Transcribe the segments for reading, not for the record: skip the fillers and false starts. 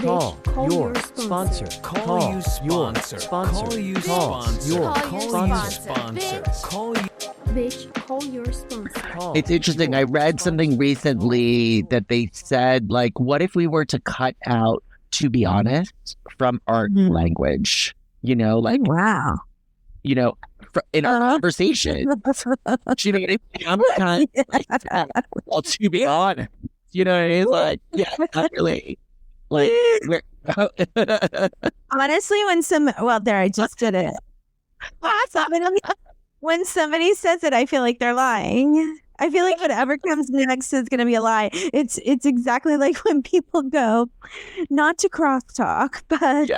Call your sponsor. Call you sponsor. Call you sponsor. Call you. Bitch, call your sponsor. It's interesting. I read something recently that they said, like, what if we were to cut out "to be honest" from our language? You know, like, Wow. you know, in our conversation. You know what I mean? I'm kind of, well, to be honest, you know what I mean? Like, yeah, not really. Like, Honestly, I just did it. When somebody says it, I feel like they're lying. I feel like whatever comes next is going to be a lie. It's exactly like when people go, not to crosstalk, but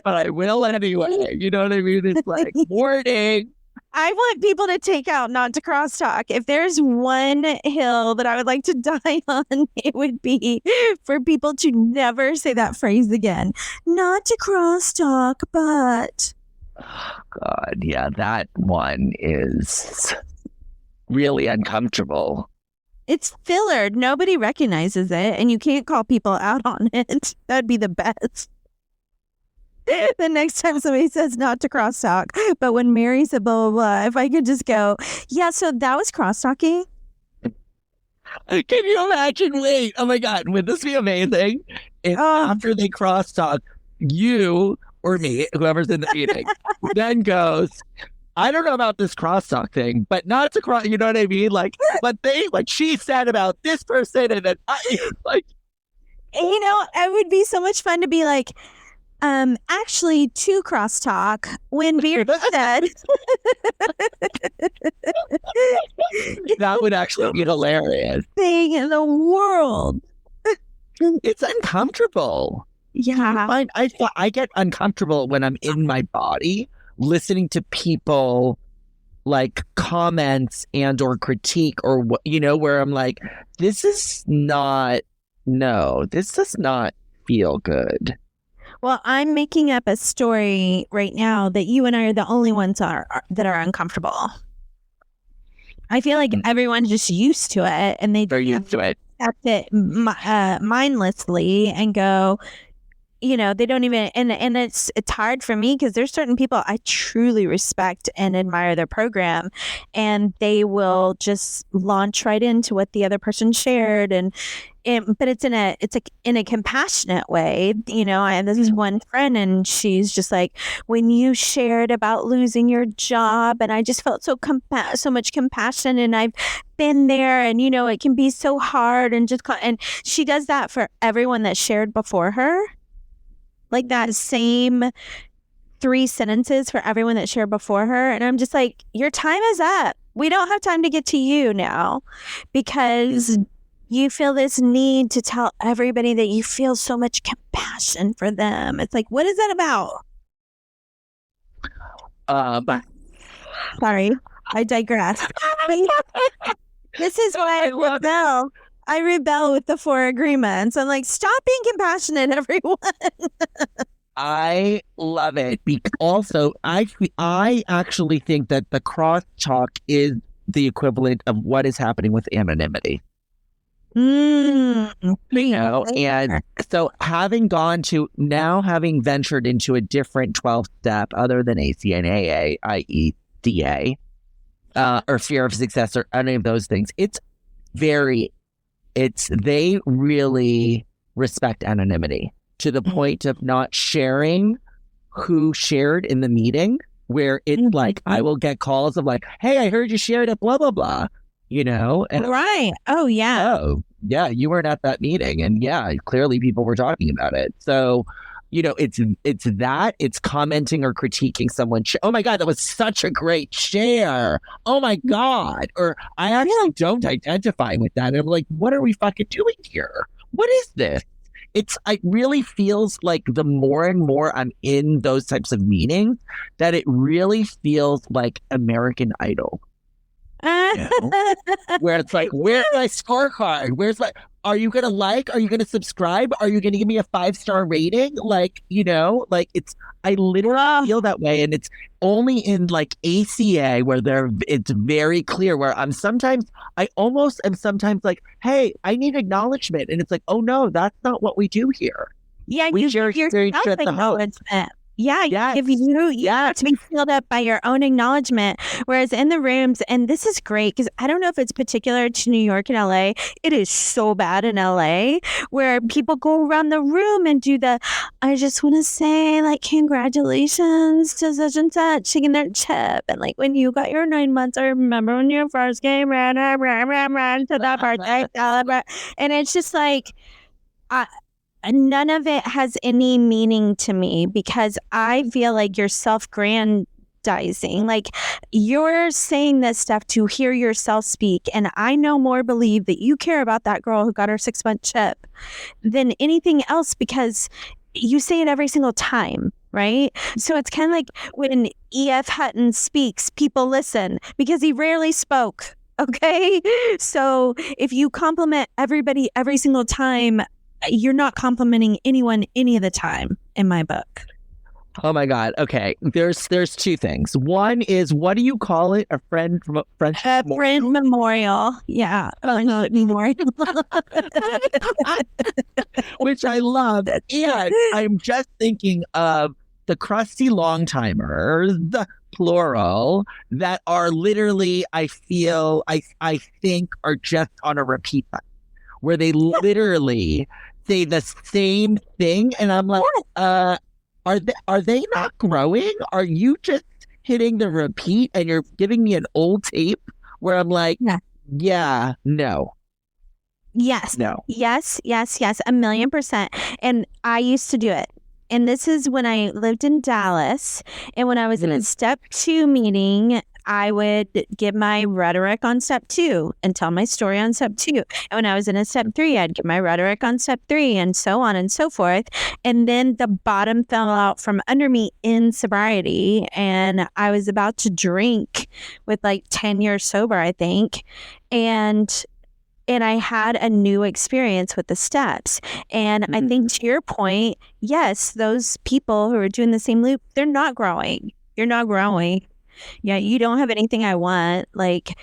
but I will anyway. You know what I mean? It's like, warning. I want people to take out not to crosstalk. If there's one hill that I would like to die on, it would be for people to never say that phrase again. Not to crosstalk, but... Oh, God, yeah, that one is really uncomfortable. It's filler. Nobody recognizes it, and you can't call people out on it. That'd be the best. The next time somebody says not to crosstalk, but when Mary said blah, blah, blah, if I could just go, yeah, so that was crosstalking. Can you imagine? Wait, oh my God, would this be amazing? If after they crosstalk, you or me, whoever's in the meeting, then goes, I don't know about this crosstalk thing, but not to cross, you know what I mean? Like, but they, like, she said about this person, and then I, like, You know, it would be so much fun to be like, actually, to crosstalk when Vera said that would actually be hilarious. thing in the world. It's uncomfortable. Yeah. I get uncomfortable when I'm in my body listening to people like comments and or critique or what, you know, where I'm like, this does not feel good. Well, I'm making up a story right now that you and I are the only ones that are uncomfortable. I feel like everyone's just used to it, and They're used to it. accept it mindlessly and go, you know, they don't even, and it's hard for me because there's certain people I truly respect and admire their program, and they will just launch right into what the other person shared, but it's in a compassionate way, you know. And this is one friend, and she's just like, when you shared about losing your job, and I just felt so much compassion, and I've been there, and you know, it can be so hard, and she does that for everyone that shared before her. Like that same 3 sentences for everyone that shared before her. And I'm just like, your time is up. We don't have time to get to you now because you feel this need to tell everybody that you feel so much compassion for them. It's like, what is that about? Sorry, I digress. This is why I rebel. I rebel with the 4 agreements. I'm like, stop being compassionate, everyone. I love it. Also, I actually think that the crosstalk is the equivalent of what is happening with anonymity. You know, and so having ventured into a different 12 step other than ACNAA, i.e. DA, or fear of success or any of those things, they really respect anonymity to the point of not sharing who shared in the meeting, where it's like, I will get calls of like, hey, I heard you shared it, blah, blah, blah, you know? And right. Oh, yeah. Oh, yeah, you weren't at that meeting. And yeah, clearly people were talking about it. So, you know, it's commenting or critiquing someone. Oh my God, that was such a great share. Oh my God. Or I actually don't identify with that. And I'm like, what are we fucking doing here? What is this? It really feels like the more and more I'm in those types of meetings, that it really feels like American Idol. Where it's like, where's my scorecard? Are you going to like? Are you going to subscribe? Are you going to give me a 5-star rating? Like, I literally feel that way. And it's only in like ACA where it's very clear where I almost am sometimes like, hey, I need acknowledgement. And it's like, oh no, that's not what we do here. Yeah, We you share give experience yourself at the house. acknowledgement. Yeah, Yes. you have to be filled up by your own acknowledgement. Whereas in the rooms, and this is great because I don't know if it's particular to New York and LA. It is so bad in LA where people go around the room and do I just want to say like congratulations to such and such taking their chip. And like when you got your 9 months, I remember when your first game ran to that birthday celebrate. And it's just like none of it has any meaning to me because I feel like you're self-grandizing. Like you're saying this stuff to hear yourself speak. And I no more believe that you care about that girl who got her 6-month chip than anything else because you say it every single time. Right? So it's kind of like when E.F. Hutton speaks, people listen because he rarely spoke. Okay. So if you compliment everybody every single time, you're not complimenting anyone any of the time in my book. Oh my God. Okay. There's 2 things. One is, what do you call it? A friend memorial. Yeah. Oh, no, memorial. Which I love. And I'm just thinking of the crusty long-timers, plural, that are literally, I think are just on a repeat button, where they literally say the same thing. And I'm like, are they not growing? Are you just hitting the repeat and you're giving me an old tape where I'm like, yeah, no. Yes. No. Yes. 1,000,000%. And I used to do it. And this is when I lived in Dallas. And when I was in a step 2 meeting, I would give my rhetoric on step 2 and tell my story on step 2. And when I was in a step 3, I'd give my rhetoric on step 3 and so on and so forth. And then the bottom fell out from under me in sobriety. And I was about to drink with like 10 years sober, I think. And I had a new experience with the steps. And I think to your point, yes, those people who are doing the same loop, they're not growing. You're not growing. Yeah, you don't have anything I want. Like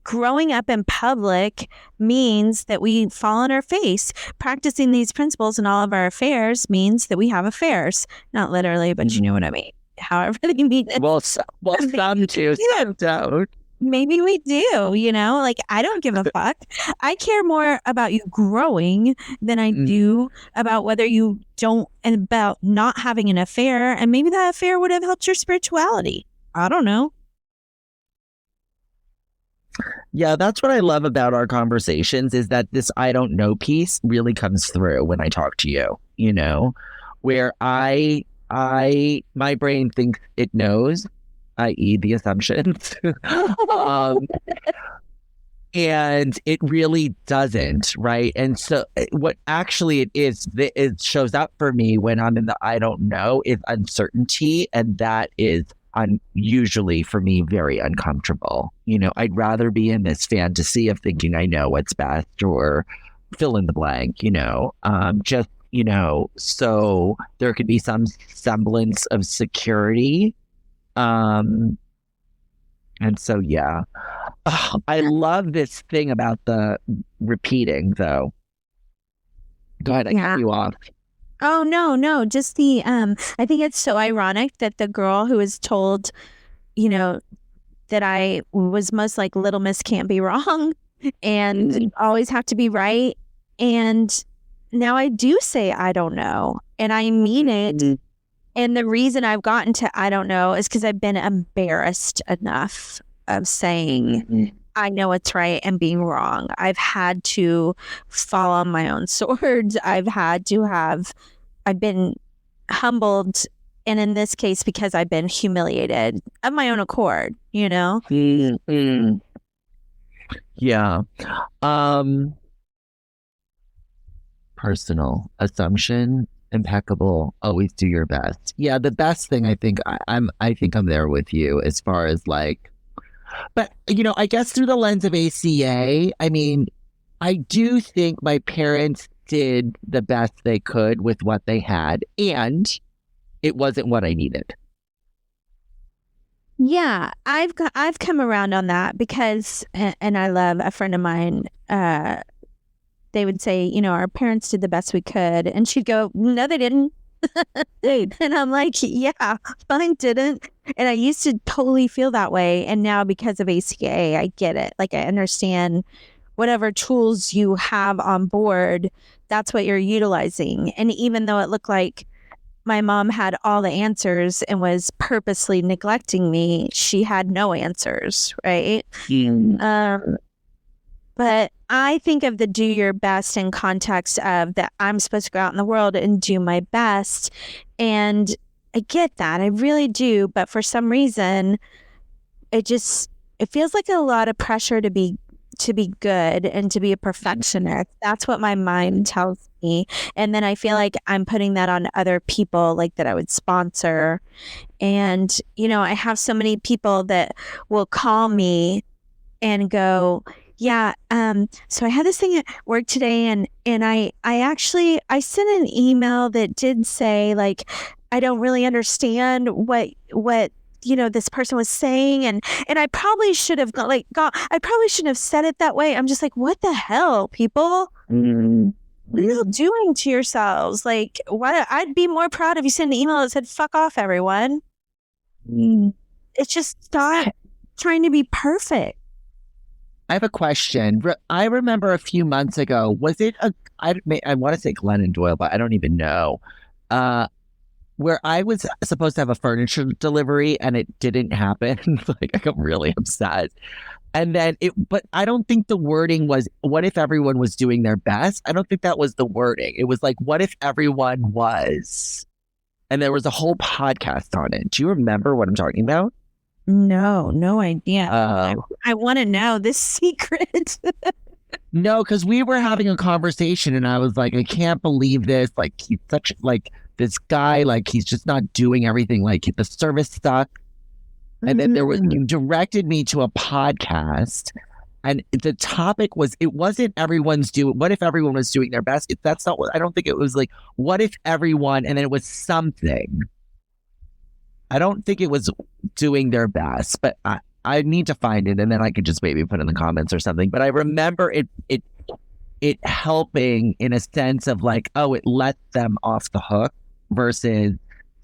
growing up in public means that we fall on our face. Practicing these principles in all of our affairs means that we have affairs. Not literally, but you know what I mean. However they mean it. Well, some do, some don't. Maybe we do, like I don't give a fuck. I care more about you growing than I do about whether you don't, and about not having an affair. And maybe that affair would have helped your spirituality. I don't know. Yeah, that's what I love about our conversations is that this I don't know piece really comes through when I talk to you, where my brain thinks it knows, i.e. the assumptions. And it really doesn't, right? And so what actually it is, it shows up for me when I'm in the I don't know is uncertainty. And that is usually for me very uncomfortable. I'd rather be in this fantasy of thinking I know what's best or fill in the blank, so there could be some semblance of security. And so, yeah, I love this thing about the repeating though. Go ahead. I cut you off. Oh, no. Just the, I think it's so ironic that the girl who was told, that I was most like Little Miss Can't Be Wrong and always have to be right. And now I do say, I don't know. And I mean it. And the reason I've gotten to I don't know is because I've been embarrassed enough of saying I know what's right and being wrong. I've had to fall on my own sword. I've been humbled. And in this case, because I've been humiliated of my own accord, Yeah. Personal assumption. Impeccable. Always do your best. Yeah, the best thing I think I'm there with you as far as like But, I guess through the lens of ACA, I mean, I do think my parents did the best they could with what they had, and it wasn't what I needed. Yeah, I've come around on that because, and I love a friend of mine. They would say, our parents did the best we could, and she'd go, "No, they didn't." And I'm like, "Yeah, mine didn't." And I used to totally feel that way, and now because of ACA, I get it. Like, I understand whatever tools you have on board, that's what you're utilizing. And even though it looked like my mom had all the answers and was purposely neglecting me, she had no answers, right? But I think of the do your best in context of that I'm supposed to go out in the world and do my best. And I get that. I really do. But for some reason, it feels like a lot of pressure to be good and to be a perfectionist. That's what my mind tells me. And then I feel like I'm putting that on other people, like that I would sponsor. And, I have so many people that will call me and go, "Yeah, so I had this thing at work today, and I sent an email that did say, like, I don't really understand what this person was saying, and I probably should have I probably shouldn't have said it that way." I'm just like, what the hell, people? What are you doing to yourselves? Like, what? I'd be more proud if you sent an email that said, "Fuck off, everyone." It's just stop trying to be perfect. I have a question. I remember a few months ago, was it I want to say Glennon Doyle, but I don't even know, where I was supposed to have a furniture delivery and it didn't happen. Like, I got really upset. And then but I don't think the wording was, what if everyone was doing their best? I don't think that was the wording. It was like, what if everyone was? And there was a whole podcast on it. Do you remember what I'm talking about? No idea. I want to know this secret. No, because we were having a conversation and I was like, I can't believe this. Like, he's such, like, this guy, like, he's just not doing everything. Like, the service sucked. And then you directed me to a podcast, and the topic was, it wasn't what if everyone was doing their best? That's not what, I don't think it was like, what if everyone, and then it was something. I don't think it was doing their best, but I need to find it, and then I could just maybe put in the comments or something. But I remember it helping in a sense of like, oh, it let them off the hook versus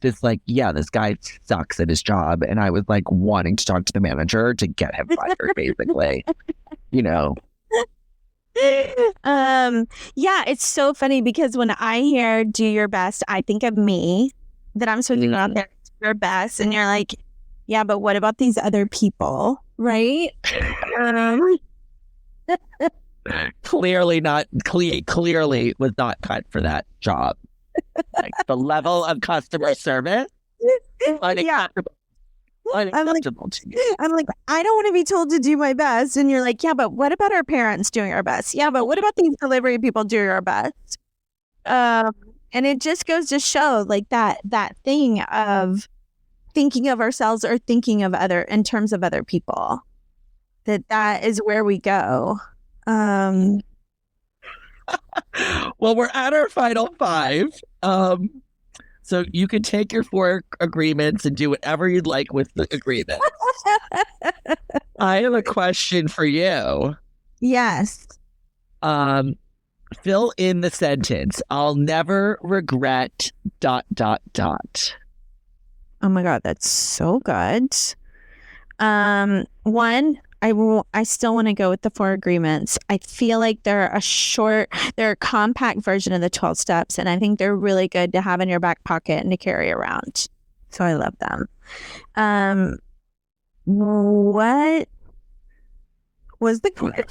this, like, yeah, this guy sucks at his job, and I was like wanting to talk to the manager to get him fired, basically. Yeah, it's so funny because when I hear "do your best," I think of me, that I'm supposed to go out there and do your best, and you're like, yeah, but what about these other people, right? Clearly was not cut for that job. Like, the level of customer service, unacceptable. Unacceptable to me. I'm like, I don't want to be told to do my best, and you're like, yeah, but what about our parents doing our best? Yeah, but what about these delivery people doing our best? And it just goes to show, like, that thing of thinking of ourselves or thinking of in terms of other people. That is where we go. Well, we're at our final 5. So you can take your 4 agreements and do whatever you'd like with the agreement. I have a question for you. Yes. Fill in the sentence. I'll never regret ... Oh my God, that's so good. One, I still want to go with the 4 agreements. I feel like they're a compact version of the 12 steps, and I think they're really good to have in your back pocket and to carry around. So I love them. What was the question?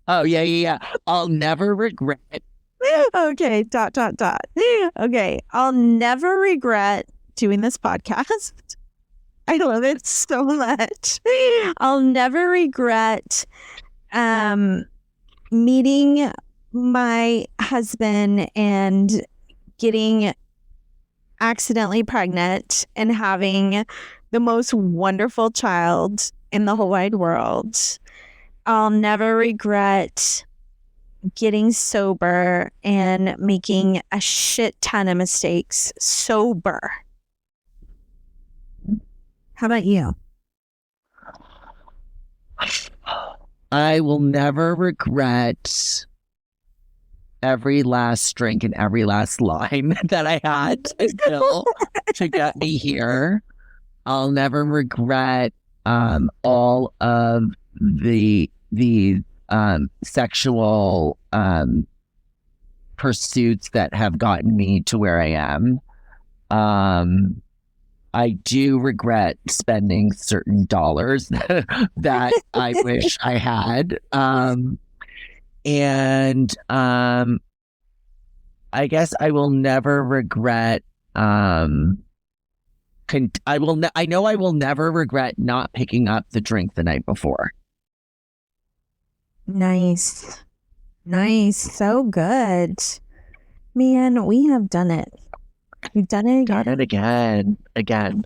Oh, yeah. I'll never regret. Okay, ... Okay, I'll never regret doing this podcast. I love it so much. I'll never regret meeting my husband and getting accidentally pregnant and having the most wonderful child in the whole wide world. I'll never regret getting sober and making a shit ton of mistakes sober. How about you? I will never regret every last drink and every last line that I had to get me here. I'll never regret all of the sexual pursuits that have gotten me to where I am. I do regret spending certain dollars that I wish I had. And I guess I will never regret I know I will never regret not picking up the drink the night before. Nice. So good. Man, we have done it. We've done it again. Done it again.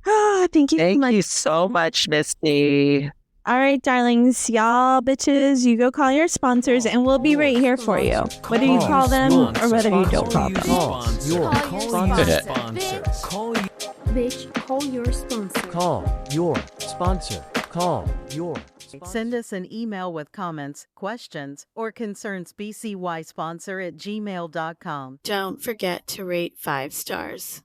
Thank you so Thank much. you so much, Misty. All right, darlings, y'all bitches, you go call your sponsors and we'll be right here for you. Whether you call them or whether you don't call them. Call your sponsor. Bitch, call your sponsor. Call your sponsor. Call your sponsor. Send us an email with comments, questions, or concerns bcysponsor@gmail.com. Don't forget to rate 5 stars.